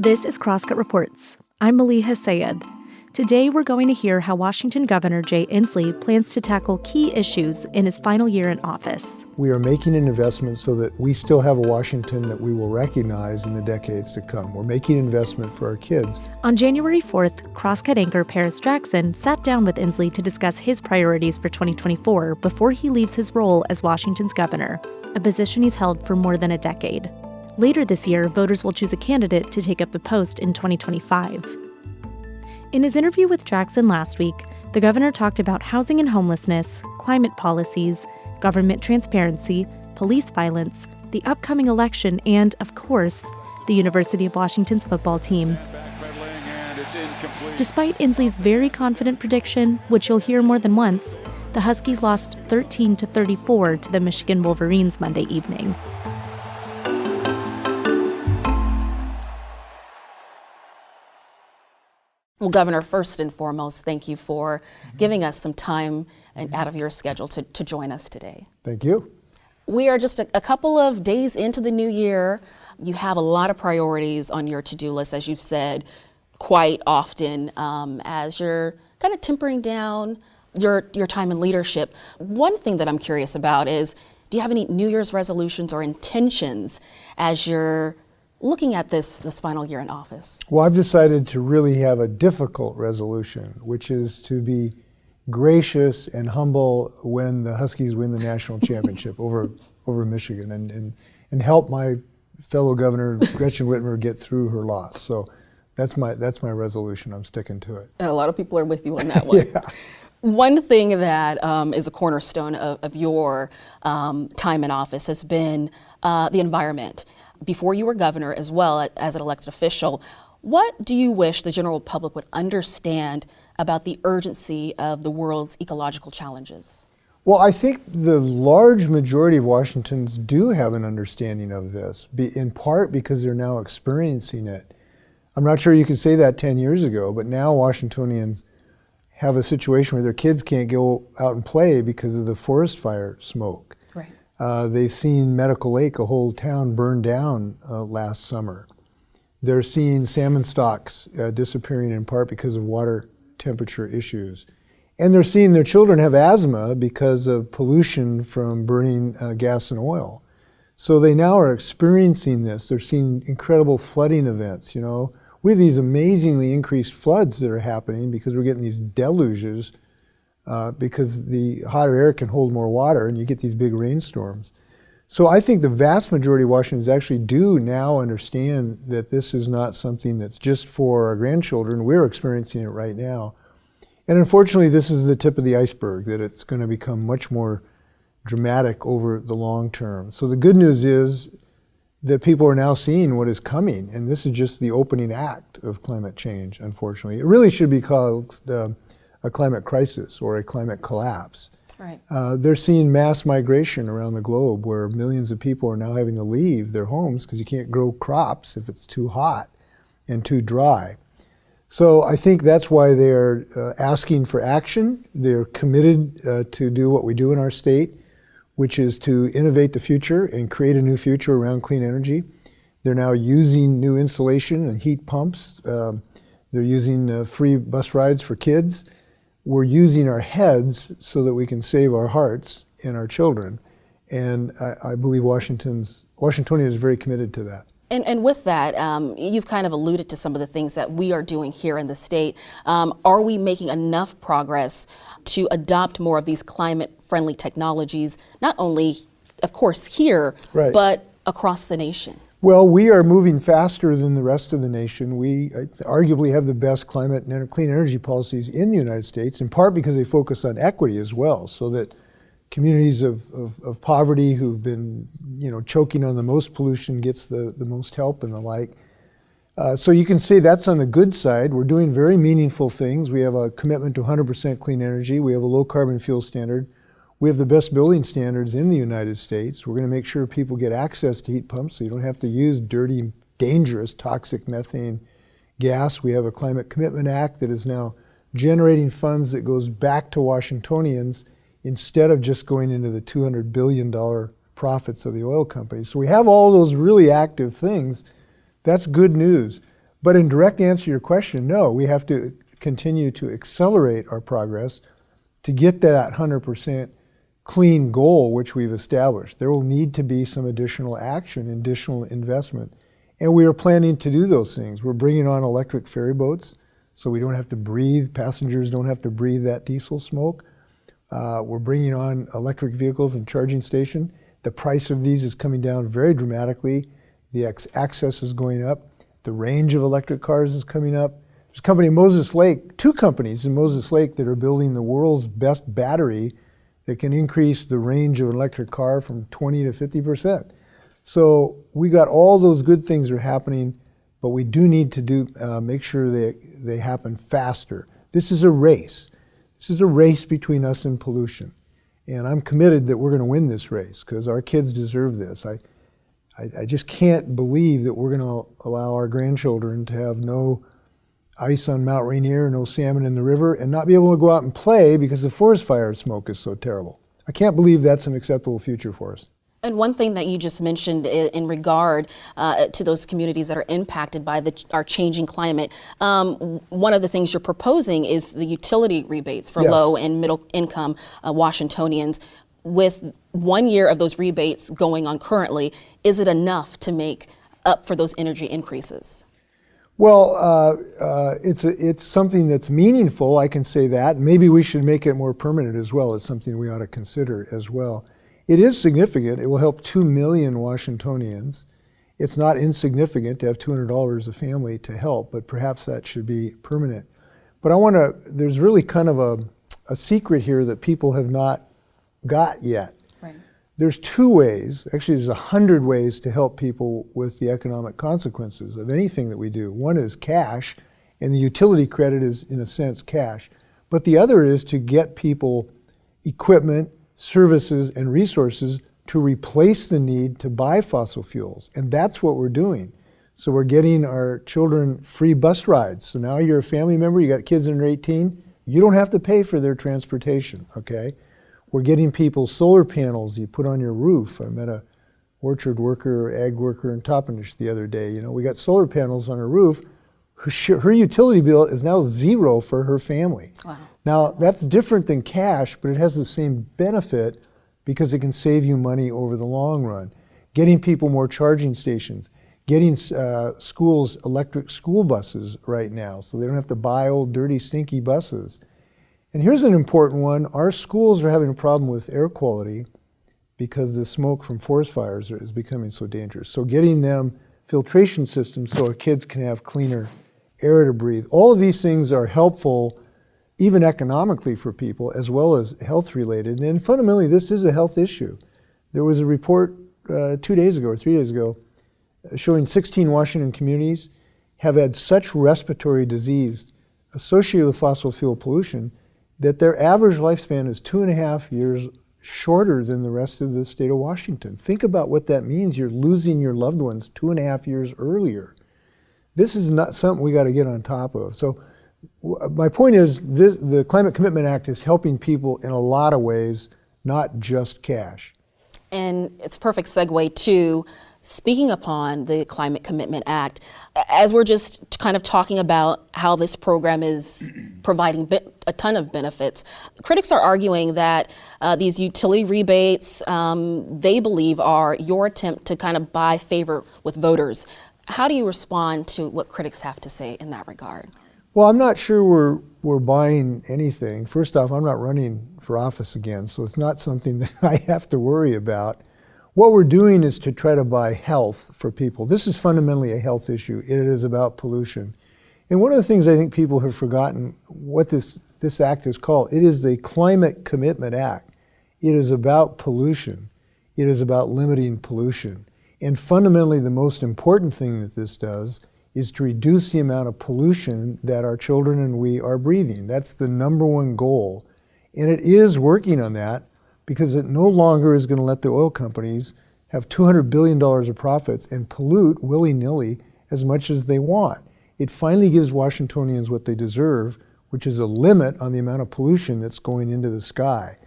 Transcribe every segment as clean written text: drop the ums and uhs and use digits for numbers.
This is Crosscut Reports. I'm Maliha Sayed. Today we're going to hear how Washington Governor Jay Inslee plans to tackle key issues in his final year in office. We are making an investment so that we still have a Washington that we will recognize in the decades to come. We're making an investment for our kids. On January 4th, Crosscut anchor Paris Jackson sat down with Inslee to discuss his priorities for 2024 before he leaves his role as Washington's governor, a position he's held for more than a decade. Later this year, voters will choose a candidate to take up the post in 2025. In his interview with Jackson last week, the governor talked about housing and homelessness, climate policies, government transparency, police violence, the upcoming election, and, of course, the University of Washington's football team. Despite Inslee's very confident prediction, which you'll hear more than once, the Huskies lost 13-34 to the Michigan Wolverines Monday evening. Well, Governor, first and foremost, thank you for giving us some time and out of your schedule to join us today. Thank you. We are just a couple of days into the new year. You have a lot of priorities on your to-do list, as you've said quite often, as you're kind of tempering down your time in leadership. One thing that I'm curious about is, do you have any New Year's resolutions or intentions as you're looking at this final year in office? Well, I've decided to really have a difficult resolution, which is to be gracious and humble when the Huskies win the national championship over Michigan and help my fellow governor, Gretchen Whitmer, get through her loss. So that's my resolution. I'm sticking to it. And a lot of people are with you on that one. Yeah. One thing that is a cornerstone of your time in office has been the environment. Before you were governor, as well as an elected official, what do you wish the general public would understand about the urgency of the world's ecological challenges? Well, I think the large majority of Washingtons do have an understanding of this, in part because they're now experiencing it. I'm not sure you could say that 10 years ago, but now Washingtonians have a situation where their kids can't go out and play because of the forest fire smoke. Right. They've seen Medical Lake, a whole town, burn down last summer. They're seeing salmon stocks disappearing in part because of water temperature issues. And they're seeing their children have asthma because of pollution from burning gas and oil. So they now are experiencing this. They're seeing incredible flooding events, you know. We have these amazingly increased floods that are happening because we're getting these deluges because the hotter air can hold more water and you get these big rainstorms. So I think the vast majority of Washingtons actually do now understand that this is not something that's just for our grandchildren. We're experiencing it right now. And unfortunately, this is the tip of the iceberg, that it's going to become much more dramatic over the long term. So the good news is that people are now seeing what is coming, and this is just the opening act of climate change, unfortunately. It really should be called a climate crisis or a climate collapse. Right. They're seeing mass migration around the globe where millions of people are now having to leave their homes because you can't grow crops if it's too hot and too dry. So I think that's why they're asking for action. They're committed to do what we do in our state, which is to innovate the future and create a new future around clean energy. They're now using new insulation and heat pumps. They're using free bus rides for kids. We're using our heads so that we can save our hearts and our children. And I believe Washingtonians are very committed to that. And with that, you've kind of alluded to some of the things that we are doing here in the state. Are we making enough progress to adopt more of these climate-friendly technologies, not only, of course, here, right, but across the nation? Well, we are moving faster than the rest of the nation. We arguably have the best climate and clean energy policies in the United States, in part because they focus on equity as well, so that communities of poverty who've been, choking on the most pollution gets the most help and the like. So you can say that's on the good side. We're doing very meaningful things. We have a commitment to 100% clean energy. We have a low carbon fuel standard. We have the best building standards in the United States. We're going to make sure people get access to heat pumps so you don't have to use dirty, dangerous, toxic methane gas. We have a Climate Commitment Act that is now generating funds that goes back to Washingtonians instead of just going into the $200 billion profits of the oil companies. So we have all those really active things. That's good news. But in direct answer to your question, no, we have to continue to accelerate our progress to get that 100% clean goal which we've established. There will need to be some additional action, additional investment, and we are planning to do those things. We're bringing on electric ferry boats so we don't have to breathe, passengers don't have to breathe that diesel smoke. We're bringing on electric vehicles and charging station. The price of these is coming down very dramatically. The access is going up. The range of electric cars is coming up. There's a company in Moses Lake, 2 companies in Moses Lake that are building the world's best battery that can increase the range of an electric car from 20 to 50%. So we got all those good things that are happening, but we do need to make sure they happen faster. This is a race. This is a race between us and pollution. And I'm committed that we're going to win this race because our kids deserve this. I just can't believe that we're going to allow our grandchildren to have no ice on Mount Rainier, no salmon in the river, and not be able to go out and play because the forest fire smoke is so terrible. I can't believe that's an acceptable future for us. And one thing that you just mentioned in regard to those communities that are impacted by our changing climate, one of the things you're proposing is the utility rebates for low and middle income Washingtonians. With 1 year of those rebates going on currently, is it enough to make up for those energy increases? Well, it's something that's meaningful, I can say that. Maybe we should make it more permanent as well. It's something we ought to consider as well. It is significant. It will help 2 million Washingtonians. It's not insignificant to have $200 a family to help, but perhaps that should be permanent. But there's really kind of a secret here that people have not got yet. Right. There's 2 ways, actually there's 100 ways to help people with the economic consequences of anything that we do. One is cash, and the utility credit is in a sense cash. But the other is to get people equipment, services, and resources to replace the need to buy fossil fuels. And that's what we're doing. So we're getting our children free bus rides. So now you're a family member, you got kids under 18, you don't have to pay for their transportation, okay? We're getting people solar panels you put on your roof. I met a orchard worker, ag worker in Toppenish the other day. You know, we got solar panels on her roof. Her utility bill is now 0 for her family. Wow. Now, that's different than cash, but it has the same benefit because it can save you money over the long run. Getting people more charging stations, getting schools electric school buses right now so they don't have to buy old, dirty, stinky buses. And here's an important one. Our schools are having a problem with air quality because the smoke from forest fires is becoming so dangerous. So getting them filtration systems so our kids can have cleaner air to breathe. All of these things are helpful even economically for people as well as health related. And fundamentally, this is a health issue. There was a report 2 days ago or 3 days ago showing 16 Washington communities have had such respiratory disease associated with fossil fuel pollution that their average lifespan is 2.5 years shorter than the rest of the state of Washington. Think about what that means. You're losing your loved ones 2.5 years earlier. This is not something we got to get on top of. So my point is the Climate Commitment Act is helping people in a lot of ways, not just cash. And it's a perfect segue to speaking upon the Climate Commitment Act. As we're just kind of talking about how this program is providing a ton of benefits, critics are arguing that these utility rebates, they believe are your attempt to kind of buy favor with voters. How do you respond to what critics have to say in that regard? Well, I'm not sure we're buying anything. First off, I'm not running for office again, so it's not something that I have to worry about. What we're doing is to try to buy health for people. This is fundamentally a health issue. It is about pollution. And one of the things I think people have forgotten what this act is called. It is the Climate Commitment Act. It is about pollution. It is about limiting pollution. And fundamentally, the most important thing that this does is to reduce the amount of pollution that our children and we are breathing. That's the #1 goal. And it is working on that because it no longer is going to let the oil companies have $200 billion of profits and pollute willy-nilly as much as they want. It finally gives Washingtonians what they deserve, which is a limit on the amount of pollution that's going into the sky.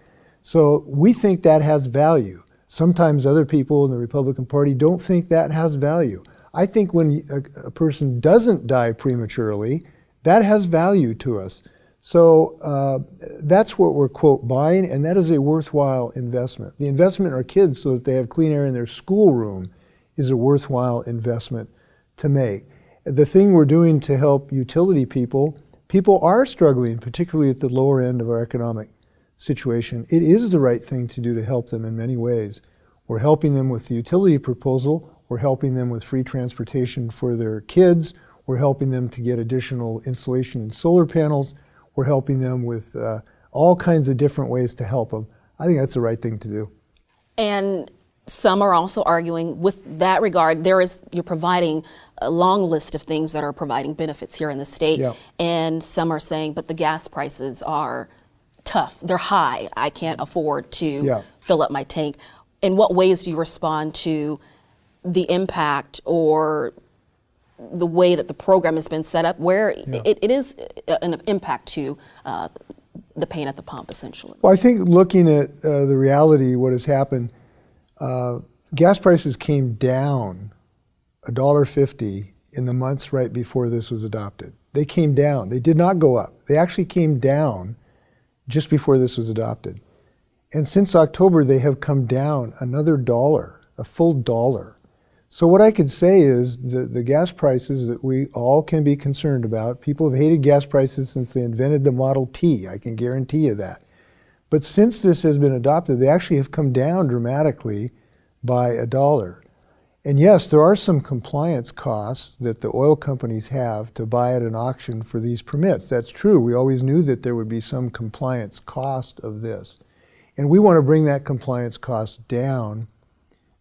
So we think that has value. Sometimes other people in the Republican Party don't think that has value. I think when a person doesn't die prematurely, that has value to us. So that's what we're, quote, buying, and that is a worthwhile investment. The investment in our kids so that they have clean air in their schoolroom is a worthwhile investment to make. The thing we're doing to help utility people are struggling, particularly at the lower end of our economic situation. It is the right thing to do to help them in many ways. We're helping them with the utility proposal. We're helping them with free transportation for their kids. We're helping them to get additional insulation and solar panels. We're helping them with all kinds of different ways to help them. I think that's the right thing to do. And some are also arguing with that regard, you're providing a long list of things that are providing benefits here in the state. Yeah. And some are saying, but the gas prices are tough. They're high. I can't afford to fill up my tank. In what ways do you respond to the impact or the way that the program has been set up, where it is an impact to the pain at the pump, essentially? Well, I think looking at the reality, what has happened, gas prices came down $1.50 in the months right before this was adopted. They came down. They did not go up. They actually came down just before this was adopted. And since October, they have come down another $1, a full $1. So what I could say is the gas prices that we all can be concerned about, people have hated gas prices since they invented the Model T, I can guarantee you that. But since this has been adopted, they actually have come down dramatically by $1. And yes, there are some compliance costs that the oil companies have to buy at an auction for these permits. That's true. We always knew that there would be some compliance cost of this. And we want to bring that compliance cost down.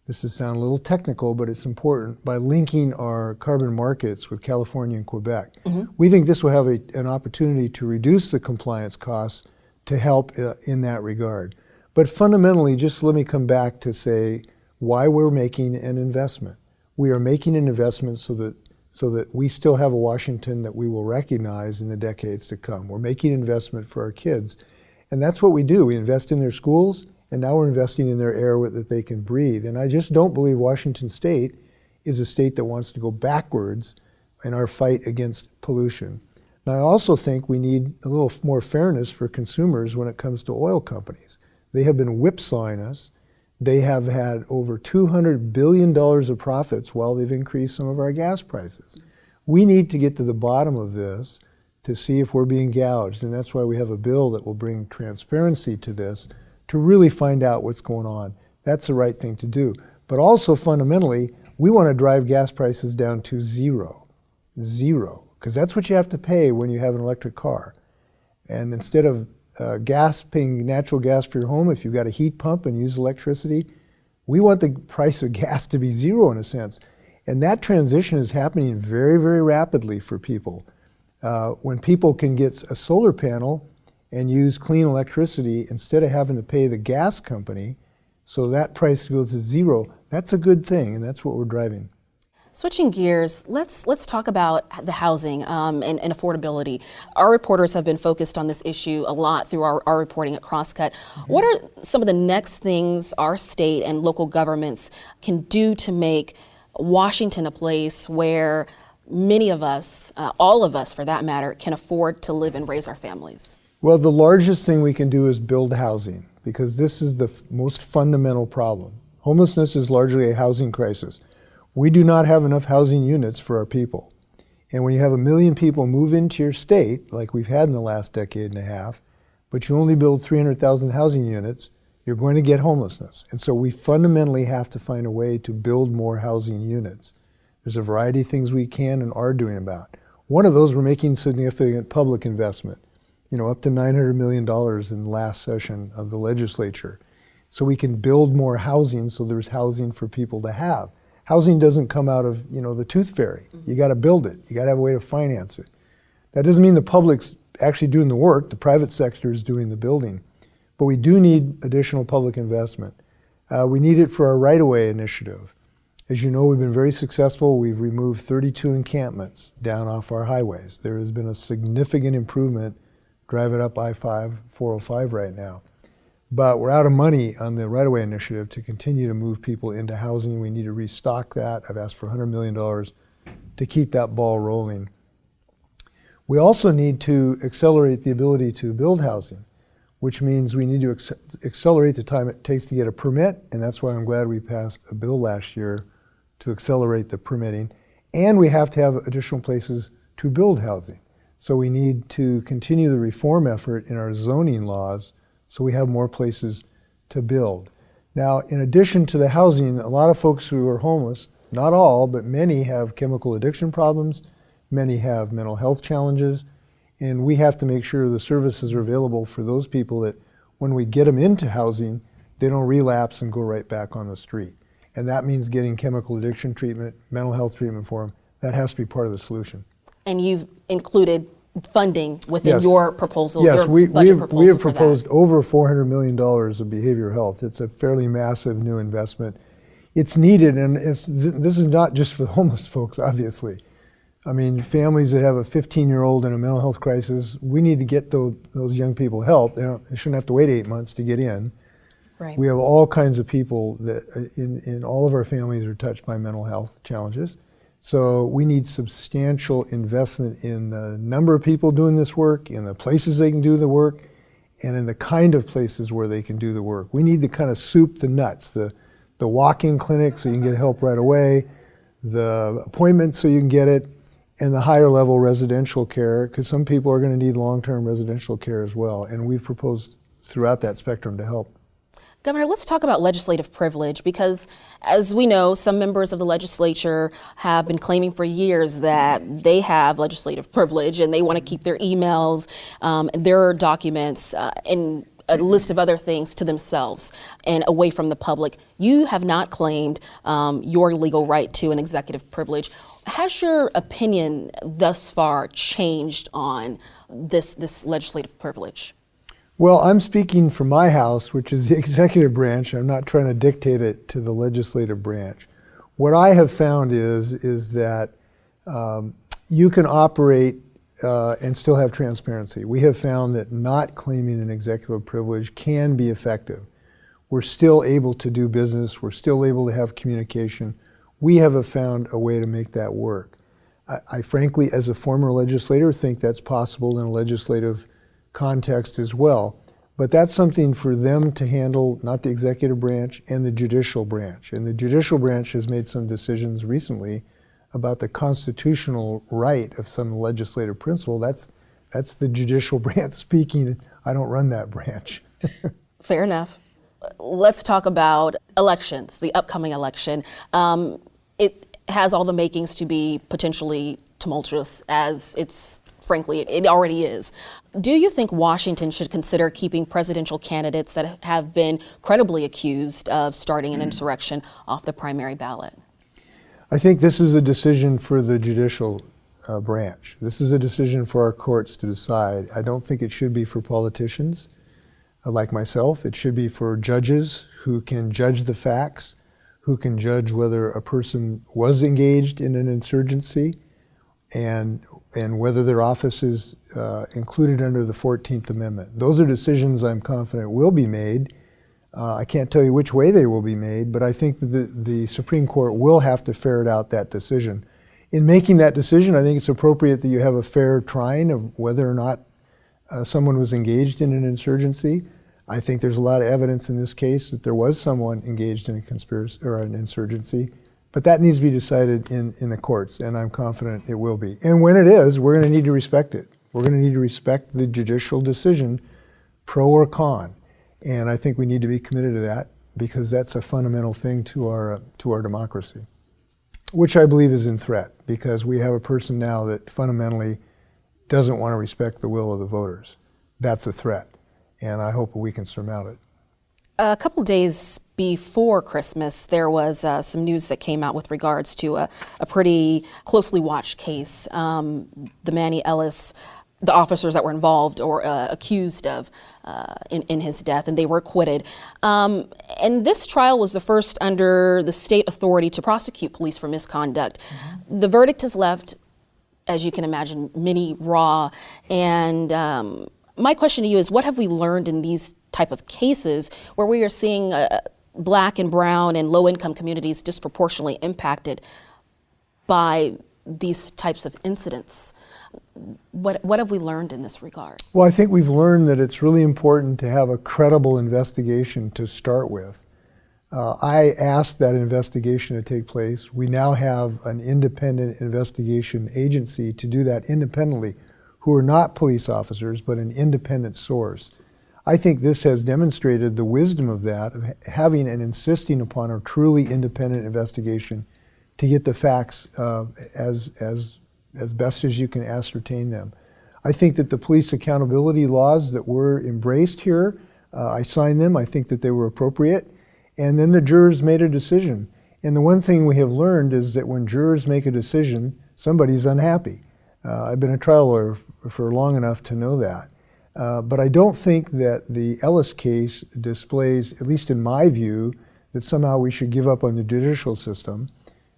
This is sound a little technical, but it's important, by linking our carbon markets with California and Quebec. Mm-hmm. We think this will have an opportunity to reduce the compliance costs to help in that regard. But fundamentally, just let me come back to say why we're making an investment. We are making an investment so that we still have a Washington that we will recognize in the decades to come. We're making an investment for our kids. And that's what we do. We invest in their schools, and now we're investing in their air that they can breathe. And I just don't believe Washington State is a state that wants to go backwards in our fight against pollution. Now, I also think we need a little more fairness for consumers when it comes to oil companies. They have been whipsawing us. They have had over $200 billion of profits while they've increased some of our gas prices. We need to get to the bottom of this to see if we're being gouged, and that's why we have a bill that will bring transparency to this, to really find out what's going on. That's the right thing to do. But also fundamentally, we want to drive gas prices down to zero, because that's what you have to pay when you have an electric car. And instead of paying natural gas for your home, if you've got a heat pump and use electricity, we want the price of gas to be zero in a sense. And that transition is happening very, very rapidly for people. When people can get a solar panel and use clean electricity instead of having to pay the gas company, so that price goes to zero, that's a good thing, and that's what we're driving. Switching gears, let's talk about the housing and affordability. Our reporters have been focused on this issue a lot through our reporting at Crosscut. Mm-hmm. What are some of the next things our state and local governments can do to make Washington a place where many of us, all of us for that matter, can afford to live and raise our families? Well, the largest thing we can do is build housing, because this is the most fundamental problem. Homelessness is largely a housing crisis. We do not have enough housing units for our people. And when you have 1 million people move into your state, like we've had in the last decade and a half, but you only build 300,000 housing units, you're going to get homelessness. And so we fundamentally have to find a way to build more housing units. There's a variety of things we can and are doing about. One of those, we're making significant public investment, up to $900 million in the last session of the legislature. So we can build more housing so there's housing for people to have. Housing doesn't come out of, the tooth fairy. You got to build it. You got to have a way to finance it. That doesn't mean the public's actually doing the work. The private sector is doing the building. But we do need additional public investment. We need it for our right-of-way initiative. As you know, we've been very successful. We've removed 32 encampments down off our highways. There has been a significant improvement driving up I-5, 405 right now. But we're out of money on the right-of-way initiative to continue to move people into housing. We need to restock that. I've asked for $100 million to keep that ball rolling. We also need to accelerate the ability to build housing, which means we need to accelerate the time it takes to get a permit, and that's why I'm glad we passed a bill last year to accelerate the permitting. And we have to have additional places to build housing. So we need to continue the reform effort in our zoning laws so we have more places to build. Now, in addition to the housing, a lot of folks who are homeless, not all, but many have chemical addiction problems, many have mental health challenges, and we have to make sure the services are available for those people that when we get them into housing, they don't relapse and go right back on the street. And that means getting chemical addiction treatment, mental health treatment for them. That has to be part of the solution. And you've included funding within Yes. your proposal, Yes, your we budget have, proposal we have for proposed that. over $400 million of behavioral health. It's a fairly massive new investment. It's needed, and this is not just for homeless folks, obviously. I mean, families that have a 15-year-old in a mental health crisis, we need to get those young people help. They shouldn't have to wait 8 months to get in. Right. We have all kinds of people that in all of our families are touched by mental health challenges. So we need substantial investment in the number of people doing this work, in the places they can do the work, and in the kind of places where they can do the work. We need to kind of soup the nuts, the walk-in clinic so you can get help right away, the appointment so you can get it, and the higher level residential care, because some people are going to need long-term residential care as well. And we've proposed throughout that spectrum to help. Governor, let's talk about legislative privilege, because as we know, some members of the legislature have been claiming for years that they have legislative privilege and they want to keep their emails, their documents, and a list of other things to themselves and away from the public. You have not claimed your legal right to an executive privilege. Has your opinion thus far changed on this legislative privilege? Well, I'm speaking for my house, which is the executive branch. I'm not trying to dictate it to the legislative branch. What I have found is that you can operate and still have transparency. We have found that not claiming an executive privilege can be effective. We're still able to do business. We're still able to have communication. We have found a way to make that work. I frankly, as a former legislator, think that's possible in a legislative context as well. But that's something for them to handle, not the executive branch, and the judicial branch. And the judicial branch has made some decisions recently about the constitutional right of some legislative principle. That's the judicial branch speaking. I don't run that branch. Fair enough. Let's talk about elections, the upcoming election. It has all the makings to be potentially tumultuous, as frankly, it already is. Do you think Washington should consider keeping presidential candidates that have been credibly accused of starting an insurrection off the primary ballot? I think this is a decision for the judicial branch. This is a decision for our courts to decide. I don't think it should be for politicians like myself. It should be for judges who can judge the facts, who can judge whether a person was engaged in an insurgency, and whether their office is included under the 14th Amendment. Those are decisions I'm confident will be made. I can't tell you which way they will be made, but I think that the Supreme Court will have to ferret out that decision. In making that decision, I think it's appropriate that you have a fair trying of whether or not someone was engaged in an insurgency. I think there's a lot of evidence in this case that there was someone engaged in a conspiracy or an insurgency. But that needs to be decided in the courts, and I'm confident it will be. And when it is, we're going to need to respect it. We're going to need to respect the judicial decision, pro or con. And I think we need to be committed to that because that's a fundamental thing to our democracy, which I believe is in threat because we have a person now that fundamentally doesn't want to respect the will of the voters. That's a threat, and I hope we can surmount it. A couple days before Christmas, there was some news that came out with regards to a pretty closely watched case. The Manny Ellis, the officers that were involved or accused of in his death, and they were acquitted. And this trial was the first under the state authority to prosecute police for misconduct. Mm-hmm. The verdict has left, as you can imagine, many raw. And my question to you is, what have we learned in these type of cases where we are seeing Black and brown and low-income communities disproportionately impacted by these types of incidents. What have we learned in this regard? Well, I think we've learned that it's really important to have a credible investigation to start with. I asked that investigation to take place. We now have an independent investigation agency to do that independently, who are not police officers, but an independent source. I think this has demonstrated the wisdom of that, of having and insisting upon a truly independent investigation to get the facts as best as you can ascertain them. I think that the police accountability laws that were embraced here, I signed them. I think that they were appropriate. And then the jurors made a decision. And the one thing we have learned is that when jurors make a decision, somebody's unhappy. I've been a trial lawyer for long enough to know that. But I don't think that the Ellis case displays, at least in my view, that somehow we should give up on the judicial system.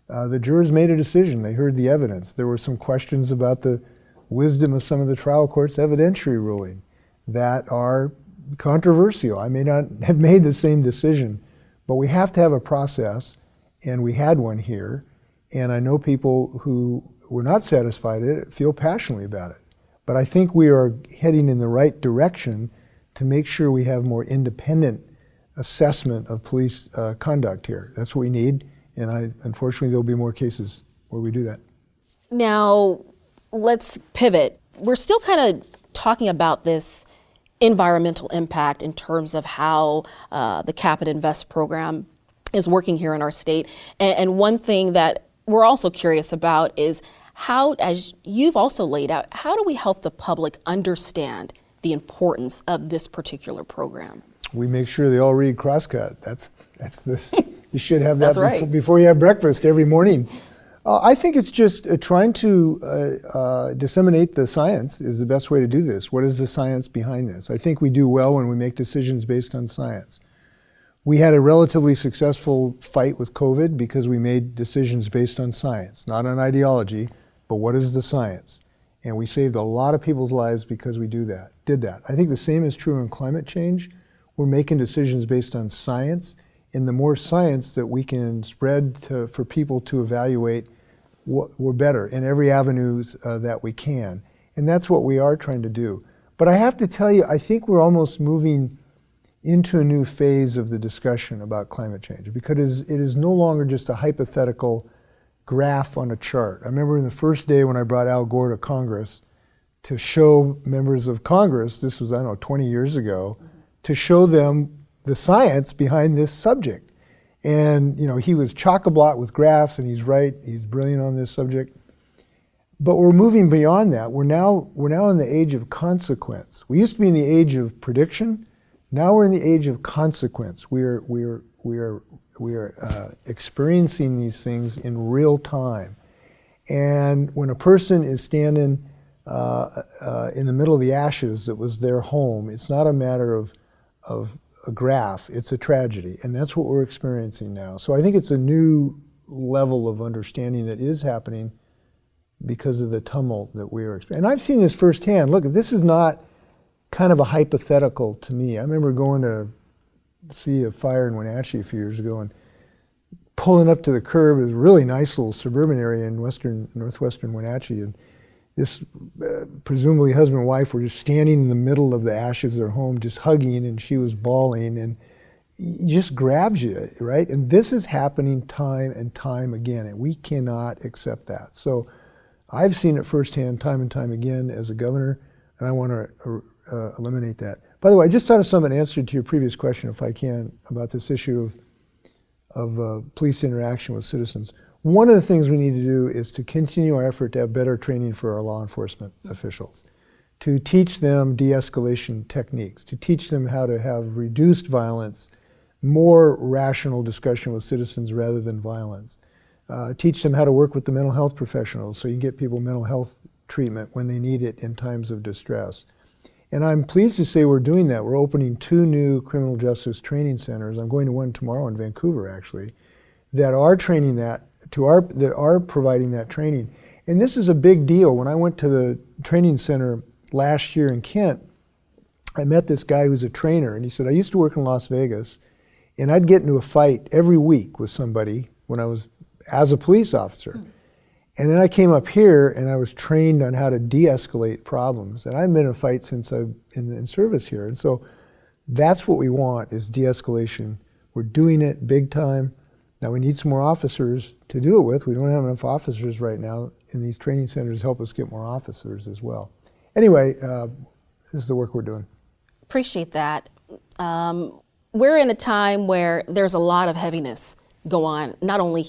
The jurors made a decision. They heard the evidence. There were some questions about the wisdom of some of the trial court's evidentiary ruling that are controversial. I may not have made the same decision, but we have to have a process, and we had one here. And I know people who were not satisfied with it feel passionately about it. But I think we are heading in the right direction to make sure we have more independent assessment of police conduct here. That's what we need, and unfortunately there'll be more cases where we do that. Now, let's pivot. We're still kind of talking about this environmental impact in terms of how the Cap and Invest program is working here in our state. And one thing that we're also curious about is how, as you've also laid out, how do we help the public understand the importance of this particular program? We make sure they all read Crosscut. That's this. You should have that That's right. before you have breakfast every morning. I think it's just trying to disseminate the science is the best way to do this. What is the science behind this? I think we do well when we make decisions based on science. We had a relatively successful fight with COVID because we made decisions based on science, not on ideology, but what is the science? And we saved a lot of people's lives because we did that. I think the same is true in climate change. We're making decisions based on science, and the more science that we can spread for people to evaluate, we're better in every avenue that we can. And that's what we are trying to do. But I have to tell you, I think we're almost moving into a new phase of the discussion about climate change, because it is no longer just a hypothetical graph on a chart. I remember in the first day when I brought Al Gore to Congress to show members of Congress, this was, 20 years ago, to show them the science behind this subject. And he was chock-a-block with graphs, and he's right, he's brilliant on this subject. But we're moving beyond that. We're now in the age of consequence. We used to be in the age of prediction. Now we're in the age of consequence. We are experiencing these things in real time. And when a person is standing in the middle of the ashes that was their home, it's not a matter of a graph, it's a tragedy. And that's what we're experiencing now. So I think it's a new level of understanding that is happening because of the tumult that we are experiencing. And I've seen this firsthand. Look, this is not kind of a hypothetical to me. I remember going to see a fire in Wenatchee a few years ago and pulling up to the curb. It was a really nice little suburban area in northwestern Wenatchee. And this presumably husband and wife were just standing in the middle of the ashes of their home, just hugging, and she was bawling, and it just grabs you, right? And this is happening time and time again, and we cannot accept that. So I've seen it firsthand time and time again as a governor, and I want to eliminate that. By the way, I just thought of some answer to your previous question, if I can, about this issue of police interaction with citizens. One of the things we need to do is to continue our effort to have better training for our law enforcement officials, to teach them de-escalation techniques, to teach them how to have reduced violence, more rational discussion with citizens rather than violence. Teach them how to work with the mental health professionals so you get people mental health treatment when they need it in times of distress. And I'm pleased to say we're doing that. We're opening 2 new criminal justice training centers. I'm going to one tomorrow in Vancouver, actually, that are training that are providing that training. And this is a big deal. When I went to the training center last year in Kent, I met this guy who's a trainer, and he said, I used to work in Las Vegas, and I'd get into a fight every week with somebody when I was as a police officer. And then I came up here, and I was trained on how to de-escalate problems. And I've been in a fight since I've been in service here. And so that's what we want, is de-escalation. We're doing it big time. Now we need some more officers to do it with. We don't have enough officers right now, and these training centers help us get more officers as well. Anyway, this is the work we're doing. Appreciate that. We're in a time where there's a lot of heaviness go on, not only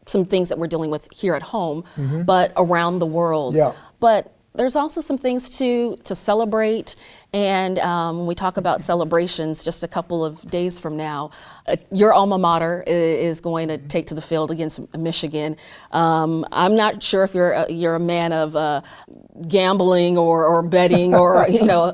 some things that we're dealing with here at home, but around the world. Yeah. But there's also some things to celebrate, and when we talk about celebrations just a couple of days from now, your alma mater is going to take to the field against Michigan. I'm not sure if you're a man of gambling or betting or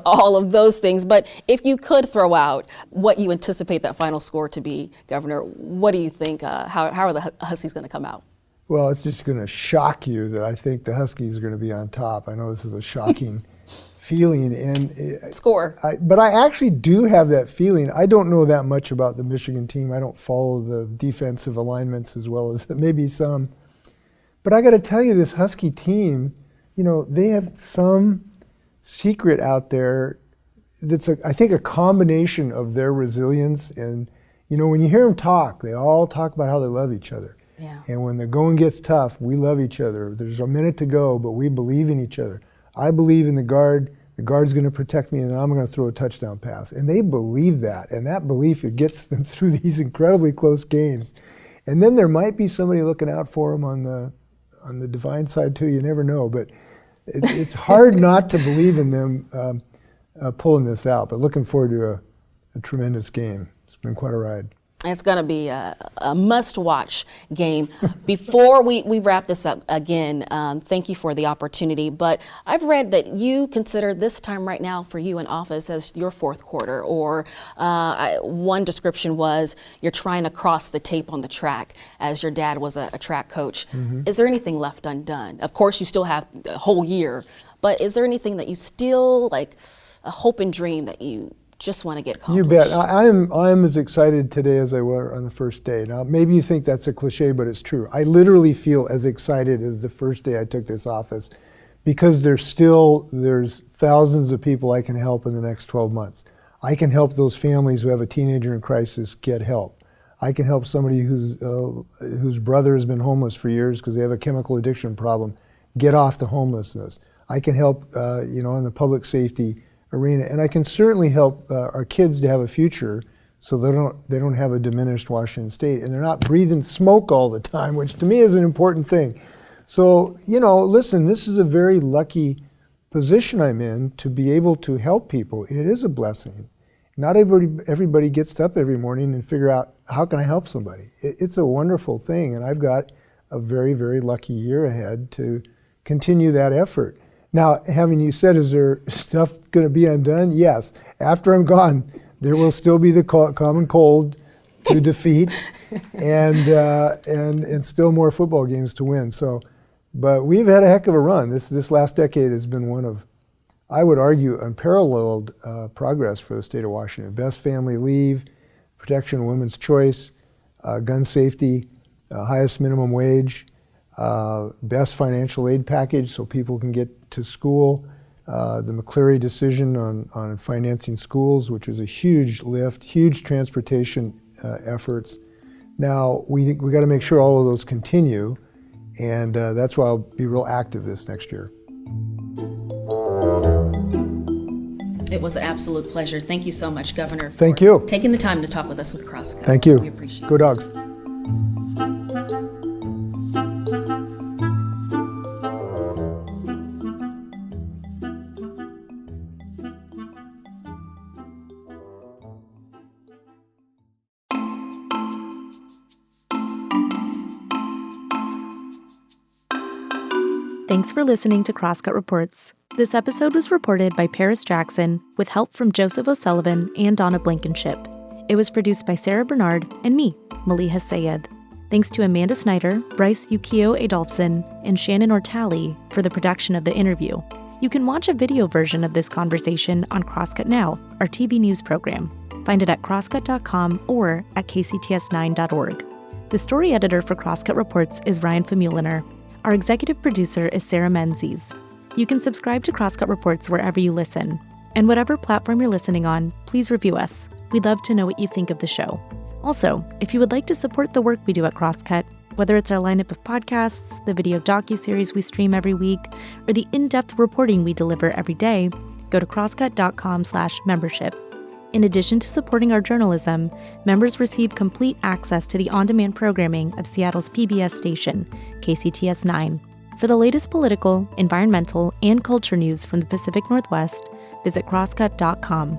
all of those things, but if you could throw out what you anticipate that final score to be, Governor, what do you think? How are the Huskies going to come out? Well, it's just going to shock you that I think the Huskies are going to be on top. I know this is a shocking feeling. Score. But I actually do have that feeling. I don't know that much about the Michigan team. I don't follow the defensive alignments as well as maybe some. But I got to tell you, this Husky team, they have some secret out there that's, I think, a combination of their resilience and, when you hear them talk, they all talk about how they love each other. Yeah. And when the going gets tough, we love each other. There's a minute to go, but we believe in each other. I believe in the guard. The guard's going to protect me, and I'm going to throw a touchdown pass. And they believe that, and that belief, it gets them through these incredibly close games. And then there might be somebody looking out for them on the divine side too. You never know, but it's hard not to believe in them pulling this out. But looking forward to a tremendous game. It's been quite a ride. It's going to be a must-watch game. Before we wrap this up again, thank you for the opportunity, but I've read that you consider this time right now for you in office as your fourth quarter, or one description was you're trying to cross the tape on the track, as your dad was a track coach. Is there anything left undone? Of course, you still have a whole year, but is there anything that you still, like a hope and dream that you just want to get accomplished? You bet. I'm as excited today as I were on the first day. Now, maybe you think that's a cliche, but it's true. I literally feel as excited as the first day I took this office, because there's thousands of people I can help in the next 12 months. I can help those families who have a teenager in crisis get help. I can help somebody whose brother has been homeless for years because they have a chemical addiction problem get off the homelessness. I can help, in the public safety arena, and I can certainly help our kids to have a future, so they don't have a diminished Washington State, and they're not breathing smoke all the time, which to me is an important thing. So, listen, this is a very lucky position I'm in to be able to help people. It is a blessing. Not everybody gets up every morning and figure out, how can I help somebody? It's a wonderful thing, and I've got a very, very lucky year ahead to continue that effort. Now, having you said, is there stuff going to be undone? Yes. After I'm gone, there will still be the common cold to defeat, and still more football games to win. So, but we've had a heck of a run. This last decade has been one of, I would argue, unparalleled progress for the state of Washington. Best family leave, protection of women's choice, gun safety, highest minimum wage, best financial aid package so people can get to school, the McCleary decision on financing schools, which is a huge lift, huge transportation efforts. Now, we got to make sure all of those continue, and that's why I'll be real active this next year. It was an absolute pleasure. Thank you so much, Governor, for Thank you. taking the time to talk with us with Crosscut. Thank you. We appreciate it. Go Dogs. Thanks for listening to Crosscut Reports. This episode was reported by Paris Jackson with help from Joseph O'Sullivan and Donna Blankenship. It was produced by Sarah Bernard and me, Maliha Sayed. Thanks to Amanda Snyder, Bryce Yukio Adolfson, and Shannon Ortali for the production of the interview. You can watch a video version of this conversation on Crosscut Now, our TV news program. Find it at crosscut.com or at kcts9.org. The story editor for Crosscut Reports is Ryan Famuliner. Our executive producer is Sarah Menzies. You can subscribe to Crosscut Reports wherever you listen. And whatever platform you're listening on, please review us. We'd love to know what you think of the show. Also, if you would like to support the work we do at Crosscut, whether it's our lineup of podcasts, the video docuseries we stream every week, or the in-depth reporting we deliver every day, go to crosscut.com/membership. In addition to supporting our journalism, members receive complete access to the on-demand programming of Seattle's PBS station, KCTS 9. For the latest political, environmental, and culture news from the Pacific Northwest, visit crosscut.com.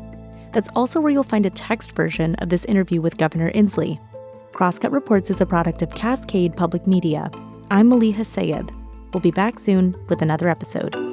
That's also where you'll find a text version of this interview with Governor Inslee. Crosscut Reports is a product of Cascade Public Media. I'm Maliha Sayed. We'll be back soon with another episode.